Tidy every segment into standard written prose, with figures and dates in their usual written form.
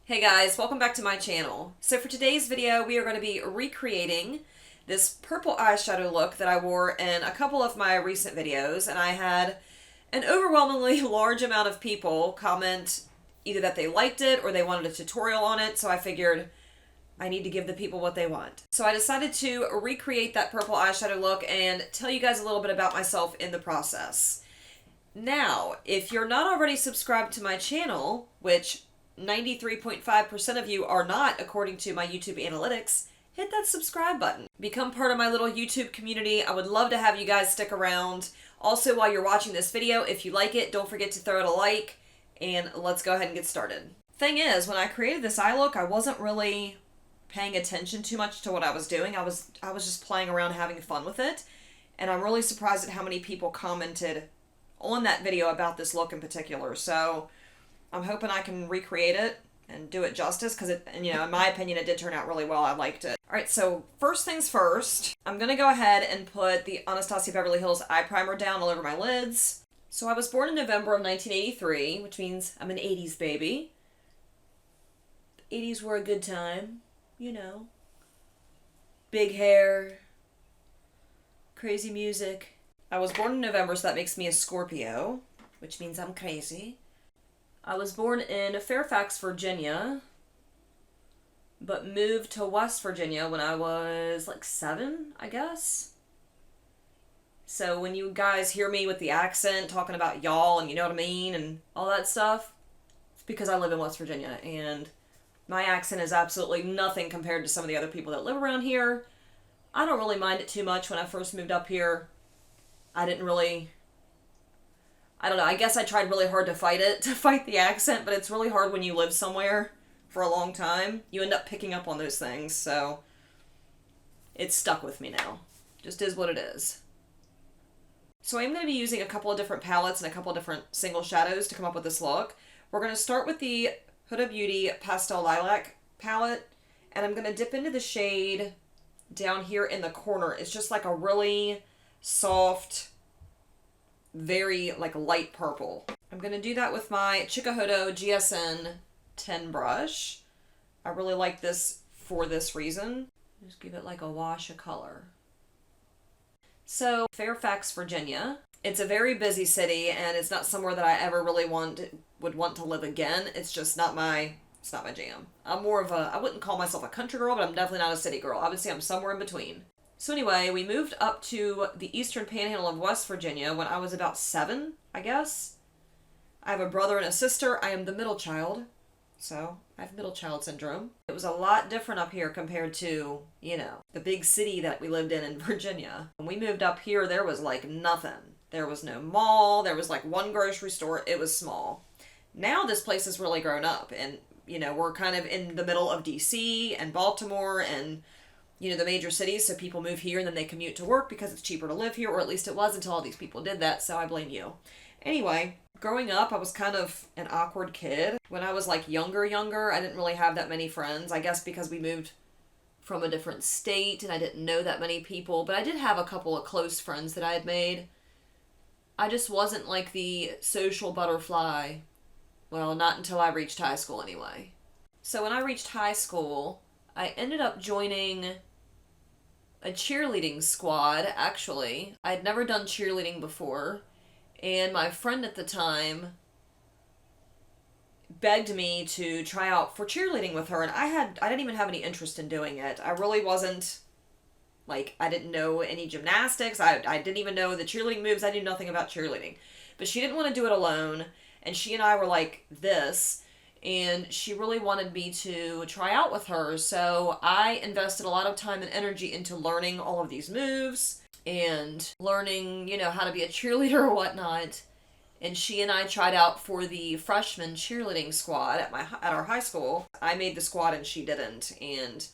Hey guys, welcome back to my channel. So for today's video, we are going to be recreating this purple eyeshadow look that I wore in a couple of my recent videos, and I had an overwhelmingly large amount of people comment either that they liked it or they wanted a tutorial on it, so I figured I need to give the people what they want. So I decided to recreate that purple eyeshadow look and tell you guys a little bit about myself in the process. Now, if you're not already subscribed to my channel, which 93.5% of you are not, according to my YouTube analytics, hit that subscribe button. Become part of my little YouTube community. I would love to have you guys stick around. Also, while you're watching this video, if you like it, don't forget to throw it a like, and let's go ahead and get started. Thing is, when I created this eye look, I wasn't really paying attention too much to what I was doing. I was just playing around, having fun with it, and I'm really surprised at how many people commented on that video about this look in particular. So I'm hoping I can recreate it and do it justice, because in my opinion, it did turn out really well. I liked it. All right, so first things first, I'm going to go ahead and put the Anastasia Beverly Hills eye primer down all over my lids. So I was born in November of 1983, which means I'm an 80s baby. The 80s were a good time, you know. Big hair, crazy music. I was born in November, so that makes me a Scorpio, which means I'm crazy. I was born in Fairfax, Virginia, but moved to West Virginia when I was like 7, I guess. So when you guys hear me with the accent talking about y'all and you know what I mean and all that stuff, it's because I live in West Virginia, and my accent is absolutely nothing compared to some of the other people that live around here. I don't really mind it too much. When I first moved up here, I don't know, I guess I tried really hard to fight the accent, but it's really hard when you live somewhere for a long time. You end up picking up on those things, so it's stuck with me now. Just is what it is. So I'm going to be using a couple of different palettes and a couple of different single shadows to come up with this look. We're going to start with the Huda Beauty Pastel Lilac palette, and I'm going to dip into the shade down here in the corner. It's just like a really soft, very light purple. I'm going to do that with my Chikuhodo GSN 10 brush. I really like this for this reason. Just give it like a wash of color. So, Fairfax, Virginia. It's a very busy city, and it's not somewhere that I ever really would want to live again. It's just not my jam. I'm more of I wouldn't call myself a country girl, but I'm definitely not a city girl. I would say I'm somewhere in between. So anyway, we moved up to the eastern panhandle of West Virginia when I was about 7, I guess. I have a brother and a sister. I am the middle child, so I have middle child syndrome. It was a lot different up here compared to, the big city that we lived in Virginia. When we moved up here, there was nothing. There was no mall. There was one grocery store. It was small. Now this place has really grown up, and, we're kind of in the middle of DC and Baltimore and the major cities, so people move here and then they commute to work because it's cheaper to live here, or at least it was until all these people did that, so I blame you. Anyway, growing up, I was kind of an awkward kid. When I was younger, I didn't really have that many friends, I guess because we moved from a different state and I didn't know that many people, but I did have a couple of close friends that I had made. I just wasn't the social butterfly. Well, not until I reached high school anyway. So when I reached high school, I ended up joining a cheerleading squad, actually. I'd never done cheerleading before, and my friend at the time begged me to try out for cheerleading with her, and I didn't even have any interest in doing it. I really wasn't, I didn't know any gymnastics. I didn't even know the cheerleading moves. I knew nothing about cheerleading. But she didn't want to do it alone, and she and I were this, and she really wanted me to try out with her, so I invested a lot of time and energy into learning all of these moves and learning, how to be a cheerleader or whatnot. And she and I tried out for the freshman cheerleading squad at our high school. I made the squad and she didn't, and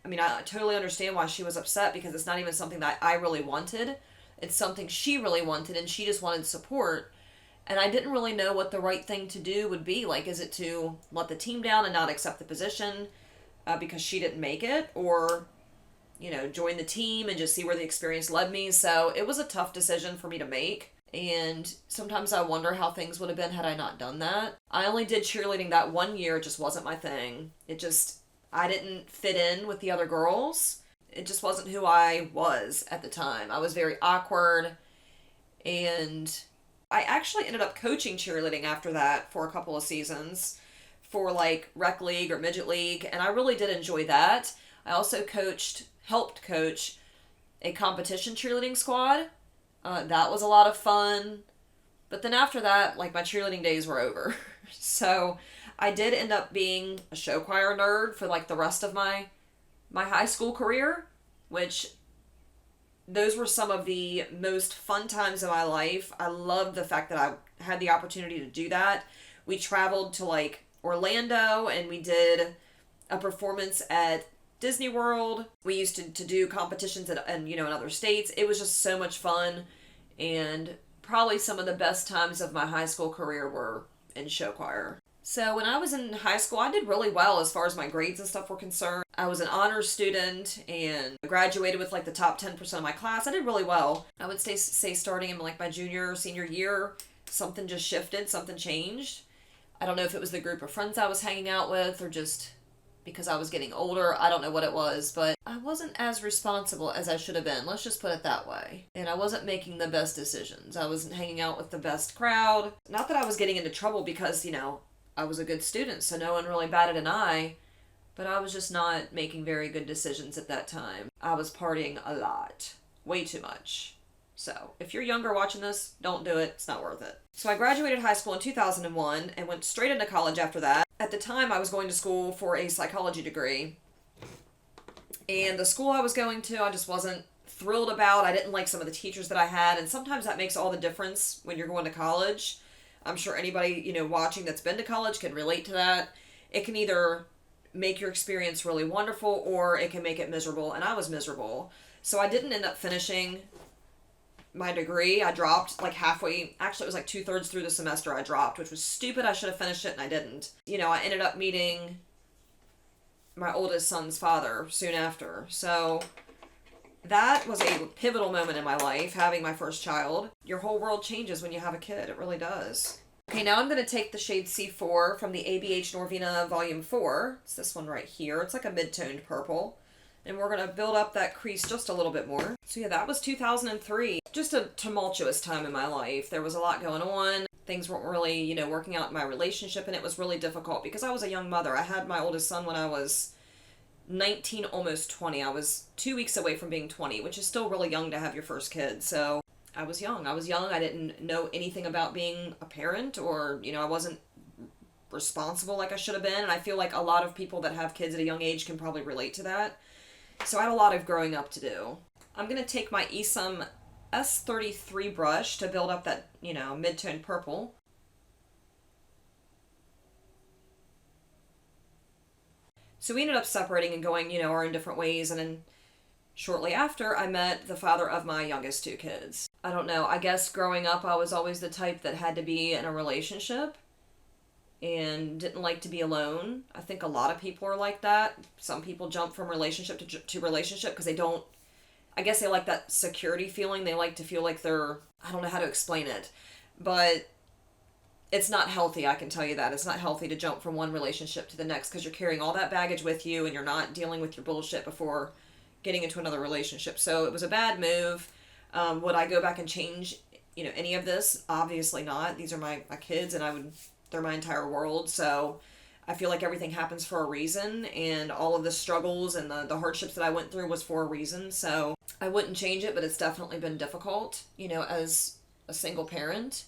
I totally understand why she was upset, because it's not even something that I really wanted. It's something she really wanted, and she just wanted support. And I didn't really know what the right thing to do would be. Is it to let the team down and not accept the position because she didn't make it? Or, join the team and just see where the experience led me? So it was a tough decision for me to make. And sometimes I wonder how things would have been had I not done that. I only did cheerleading that 1 year. It just wasn't my thing. I didn't fit in with the other girls. It just wasn't who I was at the time. I was very awkward, and I actually ended up coaching cheerleading after that for a couple of seasons for like rec league or midget league, and I really did enjoy that. I also helped coach a competition cheerleading squad. That was a lot of fun. But then after that, like, my cheerleading days were over. So I did end up being a show choir nerd for like the rest of my high school career, which those were some of the most fun times of my life. I loved the fact that I had the opportunity to do that. We traveled to like Orlando and we did a performance at Disney World. We used to do competitions in other states. It was just so much fun, and probably some of the best times of my high school career were in show choir. So when I was in high school, I did really well as far as my grades and stuff were concerned. I was an honors student and graduated with like the top 10% of my class. I did really well. I would say starting in like my junior or senior year, something just shifted, something changed. I don't know if it was the group of friends I was hanging out with or just because I was getting older. I don't know what it was, but I wasn't as responsible as I should have been. Let's just put it that way. And I wasn't making the best decisions. I wasn't hanging out with the best crowd. Not that I was getting into trouble because, I was a good student, so no one really batted an eye, but I was just not making very good decisions at that time. I was partying a lot. Way too much. So, if you're younger watching this, don't do it. It's not worth it. So I graduated high school in 2001 and went straight into college after that. At the time, I was going to school for a psychology degree. And the school I was going to, I just wasn't thrilled about. I didn't like some of the teachers that I had, and sometimes that makes all the difference when you're going to college. I'm sure anybody, watching that's been to college can relate to that. It can either make your experience really wonderful or it can make it miserable, and I was miserable. So I didn't end up finishing my degree. I dropped like halfway. Actually, it was like 2/3 through the semester I dropped, which was stupid. I should have finished it and I didn't. I ended up meeting my oldest son's father soon after. So that was a pivotal moment in my life, having my first child. Your whole world changes when you have a kid. It really does. Okay, now I'm going to take the shade C4 from the ABH Norvina Volume 4. It's this one right here. It's like a mid-toned purple. And we're going to build up that crease just a little bit more. So yeah, that was 2003. Just a tumultuous time in my life. There was a lot going on. Things weren't really, working out in my relationship, and it was really difficult because I was a young mother. I had my oldest son when I was 19, almost 20. I was 2 weeks away from being 20, which is still really young to have your first kid. So I was young. I didn't know anything about being a parent, or, I wasn't responsible like I should have been. And I feel like a lot of people that have kids at a young age can probably relate to that. So I had a lot of growing up to do. I'm going to take my Esom S33 brush to build up that, mid-tone purple. So we ended up separating and going, our own different ways, and then shortly after, I met the father of my youngest two kids. I don't know, I guess growing up, I was always the type that had to be in a relationship and didn't like to be alone. I think a lot of people are like that. Some people jump from relationship to relationship because I guess they like that security feeling. They like to feel like I don't know how to explain it, but it's not healthy, I can tell you that. It's not healthy to jump from one relationship to the next because you're carrying all that baggage with you and you're not dealing with your bullshit before getting into another relationship. So it was a bad move. Would I go back and change, any of this? Obviously not. These are my kids, and they're my entire world. So I feel like everything happens for a reason, and all of the struggles and the hardships that I went through was for a reason. So I wouldn't change it, but it's definitely been difficult, as a single parent.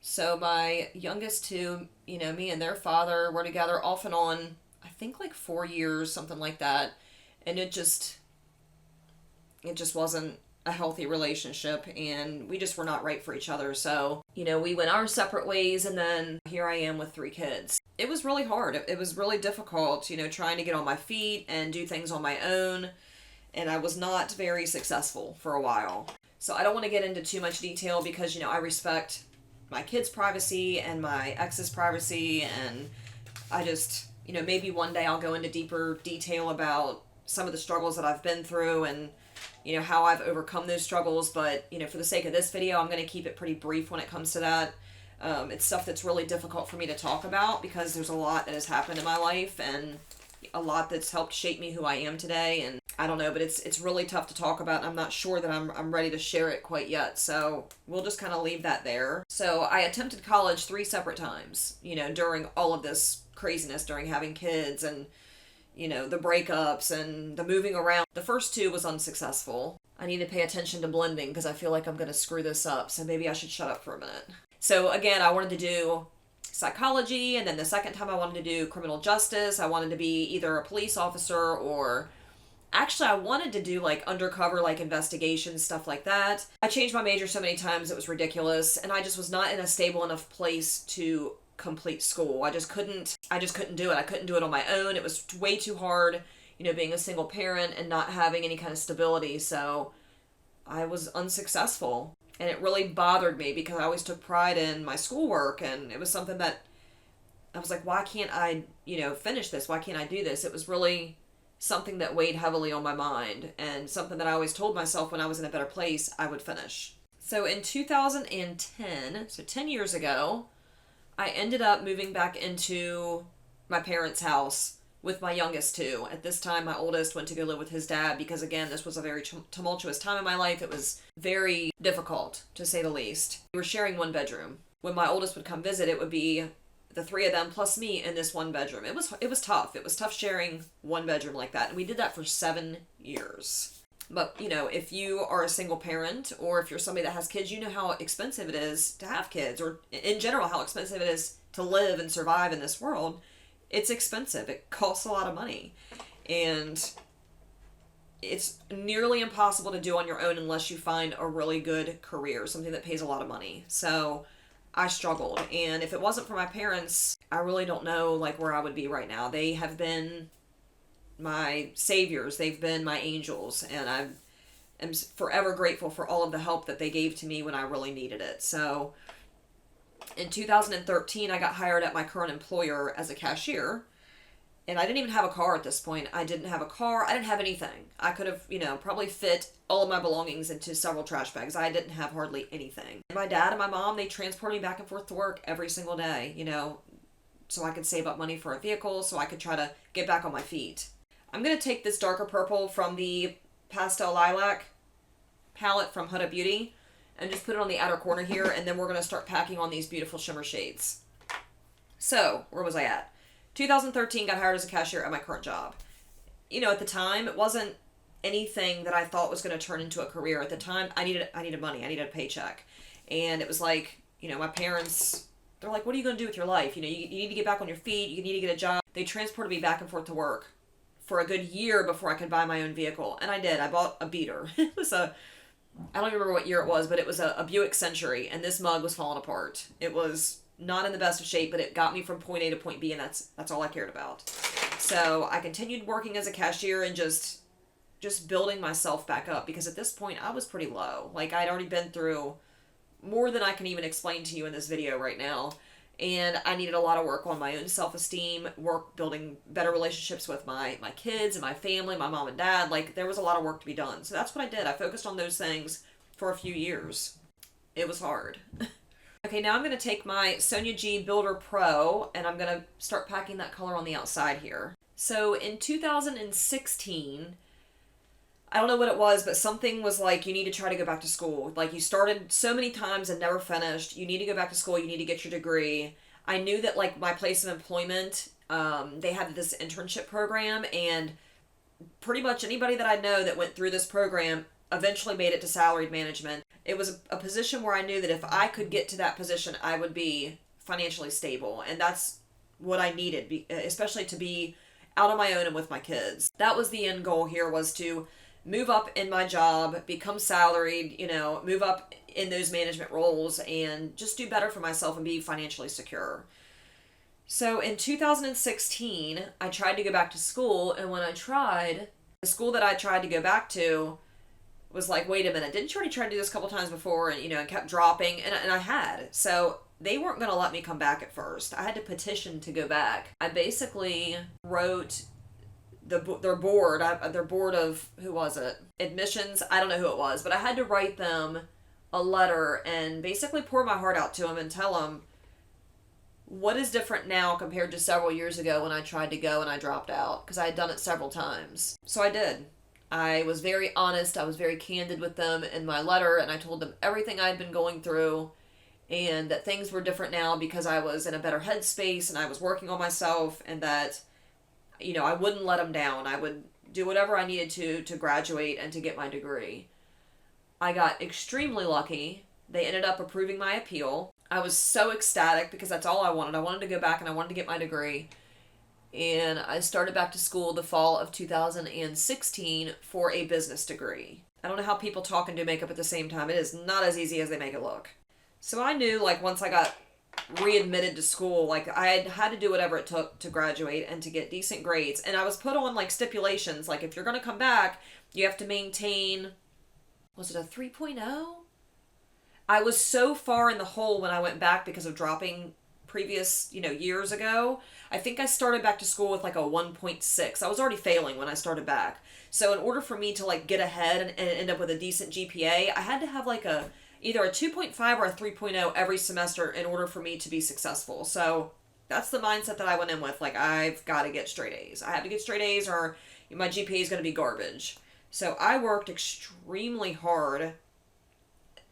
So my youngest two, me and their father were together off and on, I think like 4 years, something like that. And it just wasn't a healthy relationship, and we just were not right for each other. So, we went our separate ways, and then here I am with 3 kids. It was really hard. It was really difficult, trying to get on my feet and do things on my own. And I was not very successful for a while. So I don't want to get into too much detail because, I respect my kids' privacy and my ex's privacy, and I just, maybe one day I'll go into deeper detail about some of the struggles that I've been through and how I've overcome those struggles. But, for the sake of this video, I'm going to keep it pretty brief when it comes to that. It's stuff that's really difficult for me to talk about because there's a lot that has happened in my life and a lot that's helped shape me who I am today. And I don't know, but it's really tough to talk about. And I'm not sure that I'm ready to share it quite yet. So we'll just kind of leave that there. So I attempted college 3 separate times, during all of this craziness, during having kids and, the breakups and the moving around. The first 2 was unsuccessful. I need to pay attention to blending because I feel like I'm going to screw this up. So maybe I should shut up for a minute. So again, I wanted to do psychology, and then the second time I wanted to do criminal justice. I wanted to be either a police officer or actually I wanted to do like undercover like investigations, stuff like that. I changed my major so many times it was ridiculous, and I just was not in a stable enough place to complete school. I just couldn't do it. I couldn't do it on my own. It was way too hard, being a single parent and not having any kind of stability. So I was unsuccessful. And it really bothered me because I always took pride in my schoolwork, and it was something that I was like, why can't I, finish this? Why can't I do this? It was really something that weighed heavily on my mind, and something that I always told myself when I was in a better place, I would finish. So in 2010, so 10 years ago, I ended up moving back into my parents' house with my youngest 2. At this time, my oldest went to go live with his dad because, again, this was a very tumultuous time in my life. It was very difficult, to say the least. We were sharing one bedroom. When my oldest would come visit, it would be the 3 of them plus me in this one bedroom. It was tough. It was tough sharing one bedroom like that. And we did that for 7 years. But, if you are a single parent or if you're somebody that has kids, you know how expensive it is to have kids, or in general, how expensive it is to live and survive in this world. It's expensive. It costs a lot of money. And it's nearly impossible to do on your own unless you find a really good career, something that pays a lot of money. So I struggled. And if it wasn't for my parents, I really don't know where I would be right now. They have been my saviors. They've been my angels. And I am forever grateful for all of the help that they gave to me when I really needed it. So in 2013, I got hired at my current employer as a cashier, and I didn't even have a car at this point. I didn't have a car. I didn't have anything. I could have, probably fit all of my belongings into several trash bags. I didn't have hardly anything. And my dad and my mom, they transported me back and forth to work every single day, so I could save up money for a vehicle, so I could try to get back on my feet. I'm going to take this darker purple from the Pastel Lilac palette from Huda Beauty and just put it on the outer corner here, and then we're going to start packing on these beautiful shimmer shades. So, where was I at? 2013, got hired as a cashier at my current job. At the time, it wasn't anything that I thought was going to turn into a career. At the time, I needed money. I needed a paycheck. And it was like, my parents, they're like, what are you going to do with your life? You need to get back on your feet. You need to get a job. They transported me back and forth to work for a good year before I could buy my own vehicle. And I did. I bought a beater. It was I don't remember what year it was, but it was a Buick Century, and this mug was falling apart. It was not in the best of shape, but it got me from point A to point B, and that's all I cared about. So I continued working as a cashier and just building myself back up, because at this point I was pretty low. I'd already been through more than I can even explain to you in this video right now. And I needed a lot of work on my own self-esteem, work building better relationships with my kids and my family, my mom and dad. There was a lot of work to be done. So that's what I did. I focused on those things for a few years. It was hard. Okay, now I'm going to take my Sonia G Builder Pro, and I'm going to start packing that color on the outside here. So in 2016, I don't know what it was, but something was like, you need to try to go back to school. You started so many times and never finished. You need to go back to school. You need to get your degree. I knew that my place of employment, they had this internship program, and pretty much anybody that I know that went through this program eventually made it to salaried management. It was a position where I knew that if I could get to that position, I would be financially stable. And that's what I needed, especially to be out on my own and with my kids. That was the end goal here, was to move up in my job, become salaried, move up in those management roles, and just do better for myself and be financially secure. So in 2016, I tried to go back to school, and when I tried, the school that I tried to go back to was like, wait a minute, didn't you already try to do this a couple times before? And, and kept dropping, and I had. So they weren't going to let me come back at first. I had to petition to go back. I basically wrote their board, their board of, who was it? Admissions, I don't know who it was, but I had to write them a letter and basically pour my heart out to them and tell them what is different now compared to several years ago when I tried to go and I dropped out, because I had done it several times. So I did. I was very honest, I was very candid with them in my letter, and I told them everything I'd been going through and that things were different now because I was in a better headspace and I was working on myself, and that, you know, I wouldn't let them down. I would do whatever I needed to graduate and to get my degree. I got extremely lucky. They ended up approving my appeal. I was so ecstatic because that's all I wanted. I wanted to go back and I wanted to get my degree. And I started back to school the fall of 2016 for a business degree. I don't know how people talk and do makeup at the same time. It is not as easy as they make it look. So I knew, like, once I got readmitted to school, like, I had to do whatever it took to graduate and to get decent grades. And I was put on, like, stipulations. Like, if you're going to come back, you have to maintain, was it a 3.0? I was so far in the hole when I went back because of dropping previous, years ago. I think I started back to school with like a 1.6. I was already failing when I started back. So in order for me to like get ahead and end up with a decent GPA, I had to have like either a 2.5 or a 3.0 every semester in order for me to be successful. So that's the mindset that I went in with. Like, I've got to get straight A's. I have to get straight A's or my GPA is going to be garbage. So I worked extremely hard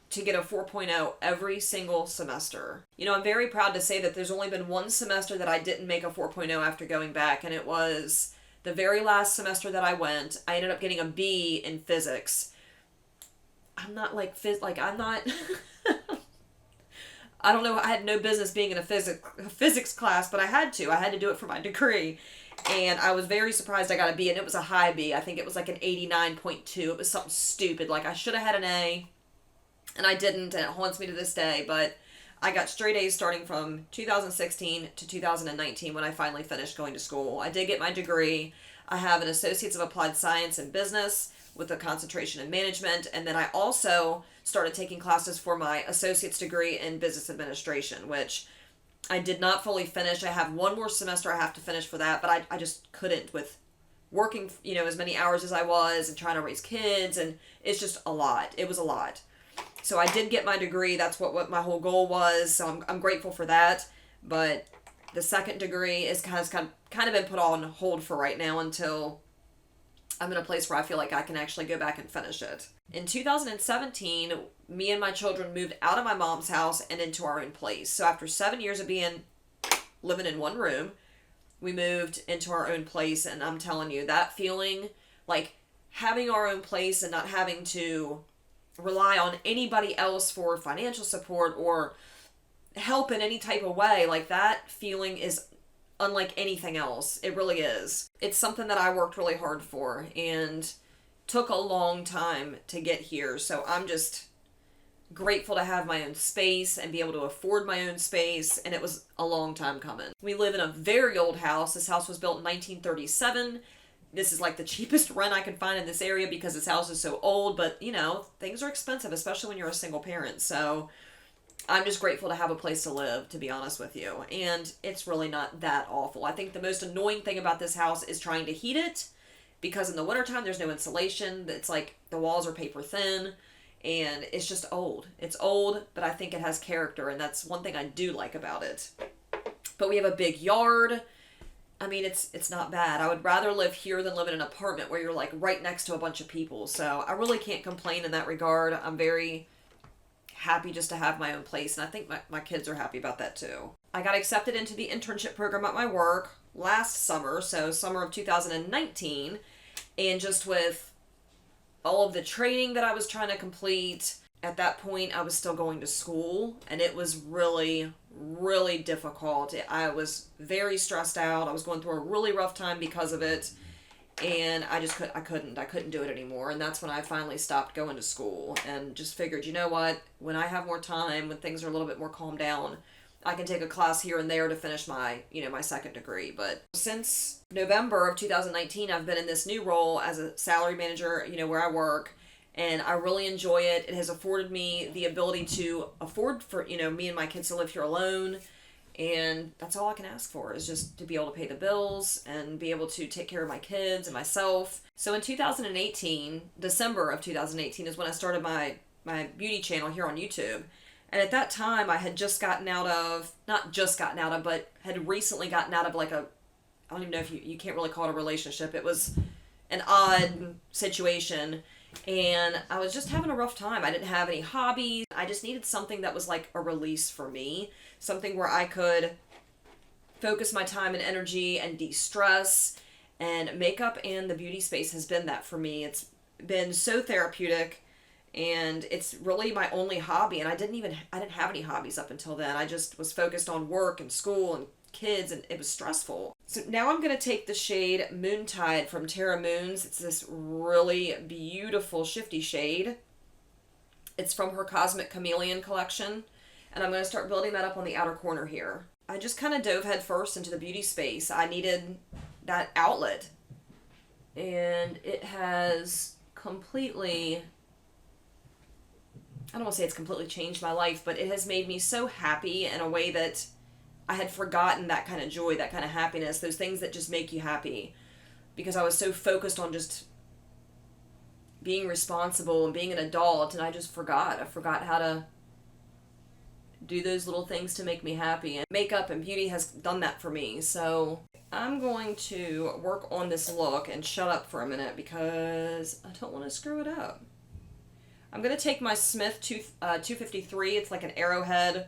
to get a 4.0 every single semester. I'm very proud to say that there's only been one semester that I didn't make a 4.0 after going back, and it was the very last semester that I went. I ended up getting a B in physics. I'm not I'm not I don't know, I had no business being in a physics class, but I had to. I had to do it for my degree. And I was very surprised I got a B, and it was a high B. I think it was like an 89.2. It was something stupid. Like, I should have had an A. And I didn't, and it haunts me to this day, but I got straight A's starting from 2016 to 2019 when I finally finished going to school. I did get my degree. I have an Associates of Applied Science in Business with a concentration in management, and then I also started taking classes for my associate's degree in business administration, which I did not fully finish. I have one more semester I have to finish for that, but I just couldn't with working, as many hours as I was and trying to raise kids, and it's just a lot. It was a lot. So I did get my degree. That's what my whole goal was. So I'm grateful for that. But the second degree has kind of been put on hold for right now until I'm in a place where I feel like I can actually go back and finish it. In 2017, me and my children moved out of my mom's house and into our own place. So after 7 years of living in one room, we moved into our own place. And I'm telling you, that feeling, like having our own place and not having to rely on anybody else for financial support or help in any type of way, like that feeling is unlike anything else. It really is. It's something that I worked really hard for and took a long time to get here. So I'm just grateful to have my own space and be able to afford my own space, and it was a long time coming. We live in a very old house. This house was built in 1937. This is like the cheapest rent I could find in this area because this house is so old, but things are expensive, especially when you're a single parent. So I'm just grateful to have a place to live, to be honest with you. And it's really not that awful. I think the most annoying thing about this house is trying to heat it, because in the wintertime there's no insulation. It's like the walls are paper thin and it's just old. It's old, but I think it has character, and that's one thing I do like about it. But we have a big yard. I mean, it's not bad. I would rather live here than live in an apartment where you're like right next to a bunch of people. So I really can't complain in that regard. I'm very happy just to have my own place, and I think my kids are happy about that too. I got accepted into the internship program at my work last summer, so summer of 2019, and just with all of the training that I was trying to complete, at that point I was still going to school, and it was really, really difficult. I was very stressed out. I was going through a really rough time because of it, and I couldn't do it anymore. And that's when I finally stopped going to school and just figured, you know what, when I have more time, when things are a little bit more calmed down, I can take a class here and there to finish my second degree. But since November of 2019, I've been in this new role as a salary manager, where I work, and I really enjoy it. It has afforded me the ability to afford for, me and my kids to live here alone. And that's all I can ask for, is just to be able to pay the bills and be able to take care of my kids and myself. So in 2018, December of 2018 is when I started my beauty channel here on YouTube. And at that time, I had just gotten out of, not just gotten out of, but had recently gotten out of like a, I don't even know if you can't really call it a relationship. It was an odd situation. And I was just having a rough time. I didn't have any hobbies. I just needed something that was like a release for me. Something where I could focus my time and energy and de-stress. And makeup and the beauty space has been that for me. It's been so therapeutic. And it's really my only hobby. And I didn't have any hobbies up until then. I just was focused on work and school and kids, and it was stressful. So now I'm going to take the shade Moontide from Terra Moons. It's this really beautiful shifty shade. It's from her Cosmic Chameleon collection. And I'm going to start building that up on the outer corner here. I just kind of dove head first into the beauty space. I needed that outlet. And it has completely, I don't want to say it's completely changed my life, but it has made me so happy in a way that I had forgotten that kind of joy, that kind of happiness, those things that just make you happy. Because I was so focused on just being responsible and being an adult, and I just forgot. I forgot how to do those little things to make me happy. And makeup and beauty has done that for me. So I'm going to work on this look and shut up for a minute because I don't want to screw it up. I'm going to take my Smith 253. It's like an arrowhead,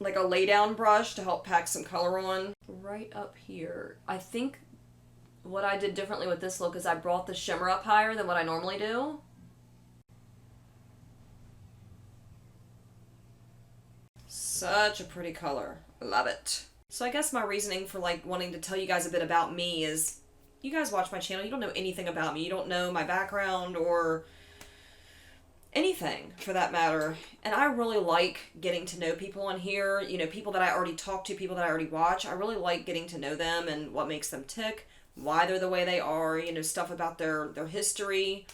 like a lay down brush to help pack some color on. Right up here. I think what I did differently with this look is I brought the shimmer up higher than what I normally do. Such a pretty color. Love it. So I guess my reasoning for like wanting to tell you guys a bit about me is, you guys watch my channel, you don't know anything about me. You don't know my background or anything for that matter. And I really like getting to know people on here, you know, people that I already talk to, people that I already watch. I really like getting to know them and what makes them tick, why they're the way they are, you know, stuff about their history.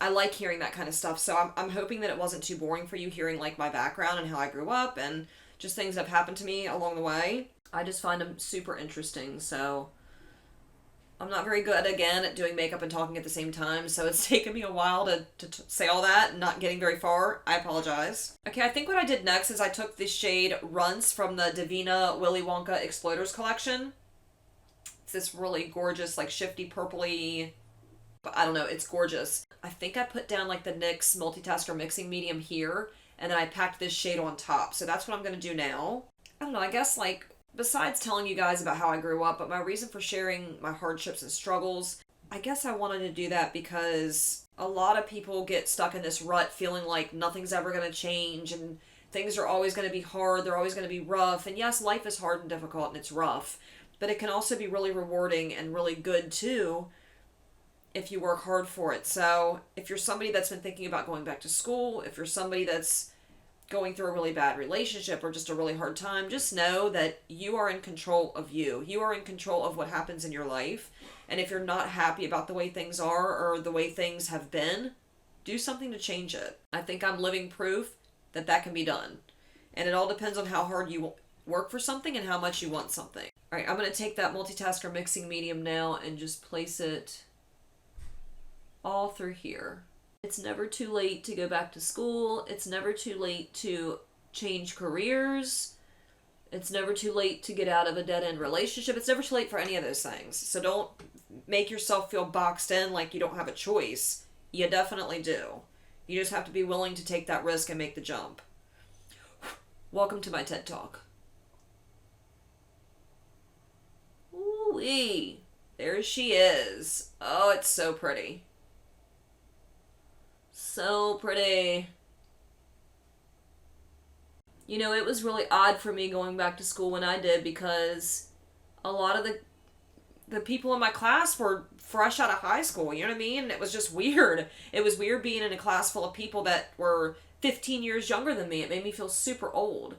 I like hearing that kind of stuff. So I'm hoping that it wasn't too boring for you hearing like my background and how I grew up and just things that have happened to me along the way. I just find them super interesting. So I'm not very good, again, at doing makeup and talking at the same time, so it's taken me a while to say all that and not getting very far. I apologize. Okay, I think what I did next is I took this shade Runts from the Davina Willy Wonka Exploders collection. It's this really gorgeous, like shifty purpley, but I don't know, it's gorgeous. I think I put down like the NYX Multitasker Mixing Medium here, and then I packed this shade on top. So that's what I'm going to do now. I don't know, I guess like, besides telling you guys about how I grew up, but my reason for sharing my hardships and struggles, I guess I wanted to do that because a lot of people get stuck in this rut feeling like nothing's ever going to change and things are always going to be hard, they're always going to be rough. And yes, life is hard and difficult and it's rough, but it can also be really rewarding and really good too if you work hard for it. So if you're somebody that's been thinking about going back to school, if you're somebody that's going through a really bad relationship or just a really hard time, just know that you are in control of you. You are in control of what happens in your life. And if you're not happy about the way things are or the way things have been, do something to change it. I think I'm living proof that that can be done. And it all depends on how hard you work for something and how much you want something. All right, I'm going to take that Multitasker Mixing Medium now and just place it all through here. It's never too late to go back to school. It's never too late to change careers. It's never too late to get out of a dead-end relationship. It's never too late for any of those things. So don't make yourself feel boxed in like you don't have a choice. You definitely do. You just have to be willing to take that risk and make the jump. Welcome to my TED Talk. Ooh-wee. There she is. Oh, it's so pretty. So pretty. You know, it was really odd for me going back to school when I did because a lot of the people in my class were fresh out of high school, you know what I mean? And it was just weird. It was weird being in a class full of people that were 15 years younger than me. It made me feel super old.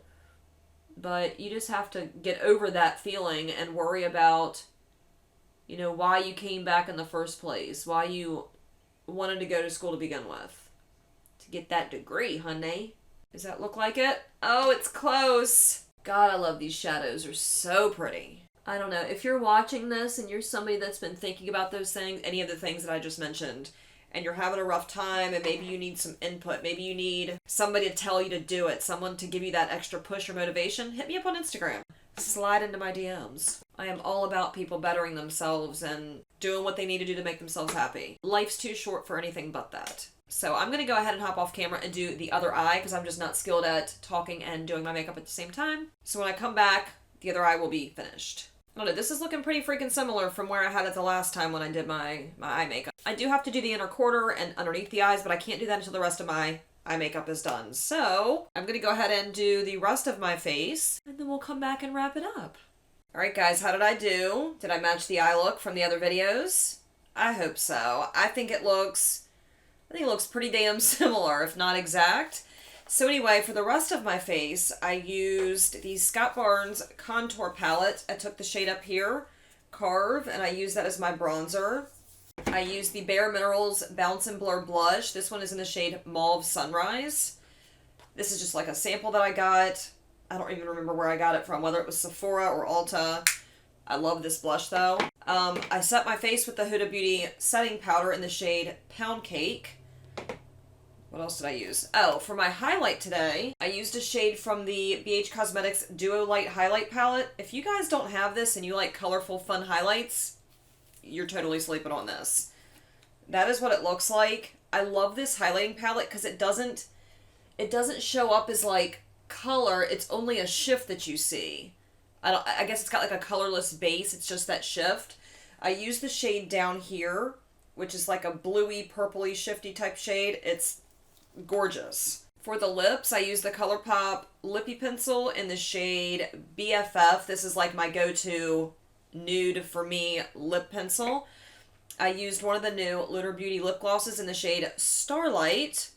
But you just have to get over that feeling and worry about, you know, why you came back in the first place, why you wanted to go to school to begin with. To get that degree, honey. Does that look like it? Oh, it's close. God, I love these shadows. They're so pretty. I don't know, if you're watching this and you're somebody that's been thinking about those things, any of the things that I just mentioned, and you're having a rough time and maybe you need some input, maybe you need somebody to tell you to do it, someone to give you that extra push or motivation, hit me up on Instagram. Slide into my DMs. I am all about people bettering themselves and doing what they need to do to make themselves happy. Life's too short for anything but that. So I'm going to go ahead and hop off camera and do the other eye because I'm just not skilled at talking and doing my makeup at the same time. So when I come back, the other eye will be finished. I don't know, this is looking pretty freaking similar from where I had it the last time when I did my eye makeup. I do have to do the inner quarter and underneath the eyes, but I can't do that until the rest of my eye makeup is done. So I'm going to go ahead and do the rest of my face, and then we'll come back and wrap it up. Alright guys, how did I do? Did I match the eye look from the other videos? I hope so. I think it looks pretty damn similar, if not exact. So anyway, for the rest of my face, I used the Scott Barnes contour palette. I took the shade up here, Carve, and I used that as my bronzer. I used the Bare Minerals Bounce and Blur blush. This one is in the shade Mauve Sunrise. This is just like a sample that I got. I don't even remember where I got it from, whether it was Sephora or Ulta. I love this blush though. I set my face with the Huda Beauty setting powder in the shade Pound Cake. What else did I use? Oh, for my highlight today, I used a shade from the BH Cosmetics Duo Light Highlight Palette. If you guys don't have this and you like colorful, fun highlights, you're totally sleeping on this. That is what it looks like. I love this highlighting palette because it doesn't show up as like color. It's only a shift that you see. I guess it's got like a colorless base. It's just that shift. I use the shade down here, which is like a bluey, purpley, shifty type shade. It's gorgeous. For the lips, I use the ColourPop Lippy Pencil in the shade BFF. This is like my go-to nude for me lip pencil. I used one of the new Lunar Beauty lip glosses in the shade Starlight.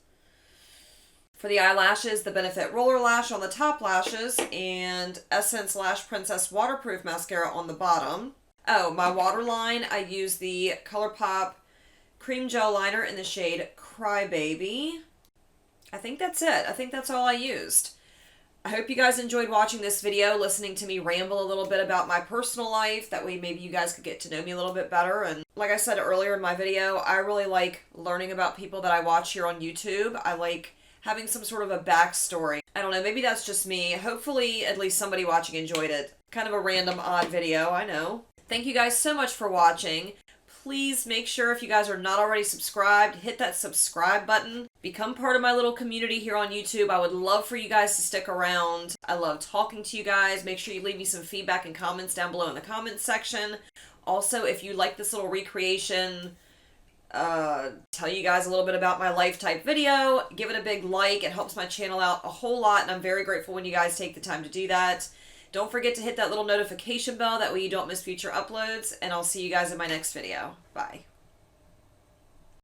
For the eyelashes, the Benefit Roller Lash on the top lashes and Essence Lash Princess Waterproof Mascara on the bottom. Oh, my waterline, I used the ColourPop Cream Gel Liner in the shade Crybaby. I think that's it. I think that's all I used. I hope you guys enjoyed watching this video, listening to me ramble a little bit about my personal life. That way maybe you guys could get to know me a little bit better. And like I said earlier in my video, I really like learning about people that I watch here on YouTube. I like having some sort of a backstory. I don't know, maybe that's just me. Hopefully at least somebody watching enjoyed it. Kind of a random, odd video, I know. Thank you guys so much for watching. Please make sure if you guys are not already subscribed, hit that subscribe button. Become part of my little community here on YouTube. I would love for you guys to stick around. I love talking to you guys. Make sure you leave me some feedback and comments down below in the comments section. Also, if you like this little recreation, tell you guys a little bit about my life type video, give it a big like. It helps my channel out a whole lot, and I'm very grateful when you guys take the time to do that. Don't forget to hit that little notification bell, that way you don't miss future uploads, and I'll see you guys in my next video. Bye.